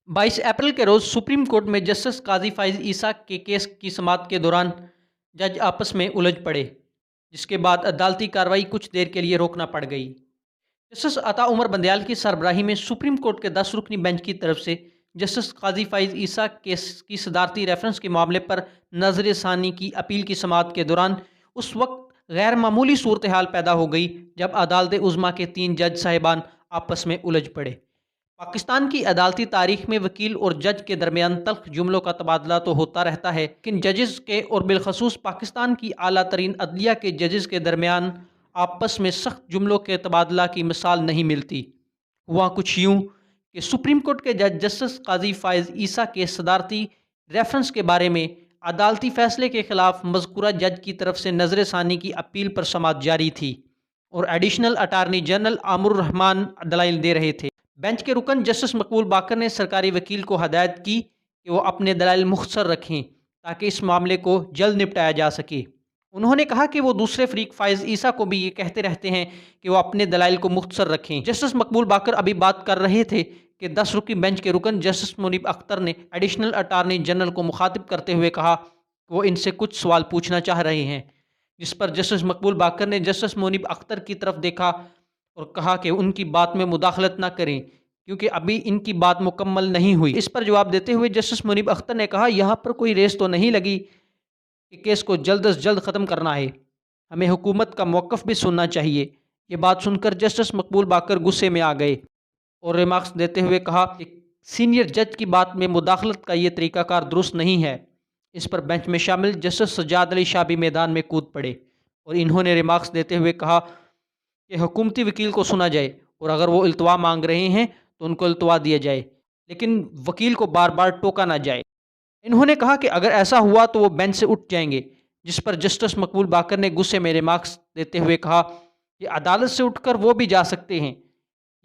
22 अप्रैल के रोज़ supreme court में justice काजी फ़ाइज़ ईसा के केस की समाअत के दौरान जज आपस में उलझ पड़े, जिसके बाद अदालती कार्रवाई कुछ देर के लिए रोकना पड़ गई। जस्टिस अता उमर बंदयाल की सरबराही में सुप्रीम कोर्ट के 10 रुकनी बेंच की तरफ से जस्टिस काजी फ़ाइज़ ईसा केस की सदारती रेफरेंस के मामले पर नज़र षानी की अपील की समाअत के दौरान उस वक्त गैर मामूली सूरत हाल पैदा हो गई जब अदालत उज़्मा के 3 जज साहिबान आपस में उलझ पड़े। पाकिस्तान की अदालती तारीख में वकील और जज के दरमियान तल्ख जुमलों का तबादला तो होता रहता है, लेकिन जजेस के और बिलखसूस पाकिस्तान की आला तरीन अदलिया के जजेस के दरमियान आपस में सख्त जुमलों के तबादला की मिसाल नहीं मिलती। हुआ कुछ यूँ कि सुप्रीम कोर्ट के जज जस्टिस काजी फ़ाइज़ ईसा के सदारती रेफरेंस के बारे में अदालती फैसले के खिलाफ मज़कूरा जज की तरफ से नज़र षानी की अपील पर समाअत जारी थी और एडिशनल अटारनी जनरल आमिरुर रहमान दलाइल दे रहे थे। बेंच के रुकन जस्टिस मकबूल बाकर ने सरकारी वकील को हदायत की कि वो अपने दलाइल मुख्तसर रखें ताकि इस मामले को जल्द निपटाया जा सके। उन्होंने कहा कि वो दूसरे फरीक फ़ाइज़ ईसा को भी ये कहते रहते हैं कि वो अपने दलाइल को मुख्तसर रखें। जस्टिस मकबूल बाकर अभी बात कर रहे थे कि 10 रुकनी बेंच के रुकन जस्टिस मुनीब अख्तर ने एडिशनल अटारनी जनरल को मुखातिब करते हुए कहा कि वो इनसे कुछ सवाल पूछना चाह रहे हैं, जिस पर जस्टिस मकबूल बाकर ने जस्टिस मुनीब अख्तर की तरफ देखा और कहा कि उनकी बात में मुदाखलत ना करें क्योंकि अभी इनकी बात मुकम्मल नहीं हुई। इस पर जवाब देते हुए जस्टिस मुनीब अख्तर ने कहा, यहाँ पर कोई रेस तो नहीं लगी कि केस को जल्द अज जल्द ख़त्म करना है, हमें हुकूमत का मौक़िफ़ भी सुनना चाहिए। ये बात सुनकर जस्टिस मकबूल बाकर गुस्से में आ गए और रिमार्क्स देते हुए कहा कि सीनियर जज की बात में मुदाखलत का ये तरीक़ाकार दुरुस्त नहीं है। इस पर बेंच में शामिल जस्टिस सज्जाद अली शाह भी मैदान में कूद पड़े और इन्होंने रिमार्क्स देते हुए कहा कि हुकूमती वकील को सुना जाए और अगर वो इल्तवा मांग रहे हैं तो उनको इल्तवा दिया जाए, लेकिन वकील को बार बार टोका ना जाए। इन्होंने कहा कि अगर ऐसा हुआ तो वो बेंच से उठ जाएंगे, जिस पर जस्टिस मकबूल बाकर ने गुस्से में रिमार्क्स देते हुए कहा कि अदालत से उठकर वो भी जा सकते हैं।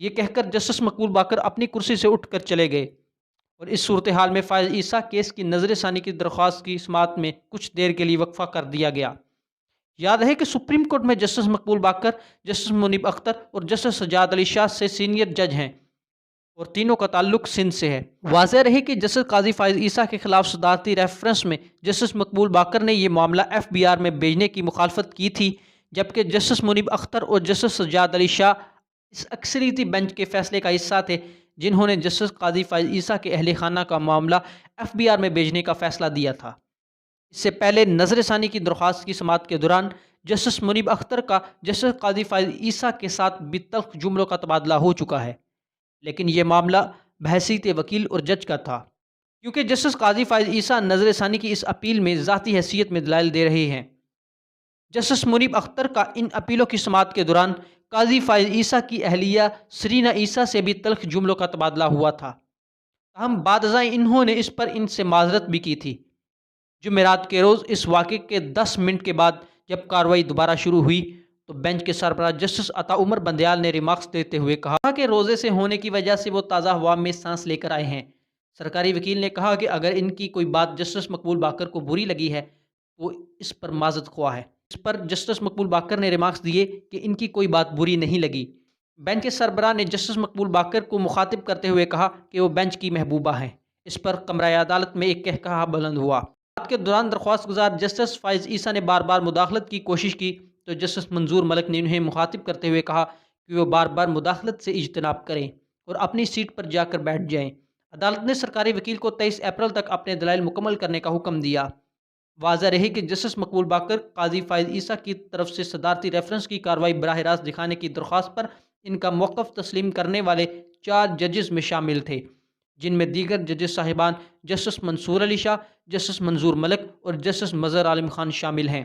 ये कहकर जस्टिस मकबूल बाकर अपनी कुर्सी से उठकर चले गए और इस सूरत हाल में फ़ाइज़ ईसा केस की नज़र षानी की दरख्वास्त की समाअत में कुछ देर के लिए वक्फा कर दिया गया। याद है कि सुप्रीम कोर्ट में जस्टिस मकबूल बाकर, जस्टिस मुनीब अख्तर और जस्टिस सज्जाद अली शाह से सीनियर जज हैं और तीनों का ताल्लुक सिंध से है। वाज़ेह रहे कि जस्टिस काजी फ़ाइज़ ईसा के खिलाफ सदारती रेफरेंस में जस्टिस मकबूल बाकर ने यह मामला FBR में भेजने की मुखालफत की थी, जबकि जस्टिस मुनीब अख्तर और जस्टिस सज्जाद अली शाह इस अक्सरियती बेंच के फैसले का हिस्सा थे जिन्होंने जस्टिस काजी फ़ाइज़ ईसा के अहले खाना का मामला FBR में भेजने का फैसला दिया था। इससे पहले नज़र षानी की दरख्वास्त की समाअत के दौरान जस्टिस मुनीब अख्तर का जस्टिस काजी फ़ाइज़ ईसा के साथ भी तल्ख जुमलों का तबादला हो चुका है, लेकिन यह मामला बहसीत वकील और जज का था क्योंकि जस्टिस काजी फ़ाइज़ ईसा नज़र षानी की इस अपील में ज़ाती हैसियत में दलाइल दे रहे हैं। जस्टिस मुनीब अख्तर का इन अपीलों की समाअत के दौरान काजी फ़ाइज़ ईसा की अहलिया सरीना ईसा से भी तल्ख जुमलों का तबादला हुआ था। हम बादशाह इन्होंने इस पर इनसे माजरत भी की थी। जुमेरात के रोज़ इस वाक़े के 10 मिनट के बाद जब कार्रवाई दोबारा शुरू हुई तो बेंच के सरबराह जस्टिस अता उमर बंदयाल ने रिमार्क्स देते हुए कहा कि रोज़े से होने की वजह से वो ताज़ा हवा में सांस लेकर आए हैं। सरकारी वकील ने कहा कि अगर इनकी कोई बात जस्टिस मकबूल बाकर को बुरी लगी है तो इस पर माजरत ख्वाह है। इस पर जस्टिस मकबूल बाकर ने रिमार्क्स दिए कि इनकी कोई बात बुरी नहीं लगी। बेंच के सरबराह ने जस्टिस मकबूल बाकर को मुखातिब करते हुए कहा कि वो बेंच की महबूबा हैं। इस पर कमरा अदालत में एक कहकहा बुलंद हुआ। बात के दौरान दरख्वास्त गुजार जस्टिस फ़ाइज़ ईसा ने बार बार मुदाखलत की कोशिश की तो जस्टिस मंजूर मलिक ने उन्हें मुखातिब करते हुए कहा कि वो बार बार मुदाखलत से इज्तनाब करें और अपनी सीट पर जाकर बैठ जाएं। अदालत ने सरकारी वकील को 23 अप्रैल तक अपने दलाइल मुकम्मल करने का हुक्म दिया। वाज़ेह रहे कि जस्टिस मकबूल बाकर काजी फ़ाइज़ ईसा की तरफ से सदारती रेफरेंस की कार्रवाई बराह रास्त दिखाने की दरख्वास्त पर इनका मौक़िफ़ तस्लीम करने वाले 4 जजेस में शामिल थे, जिनमें दीगर जजेस साहिबान जस्टिस मंसूर अली शाह, जस्टिस मंजूर मलिक और जस्टिस मज़हर आलम खान शामिल हैं।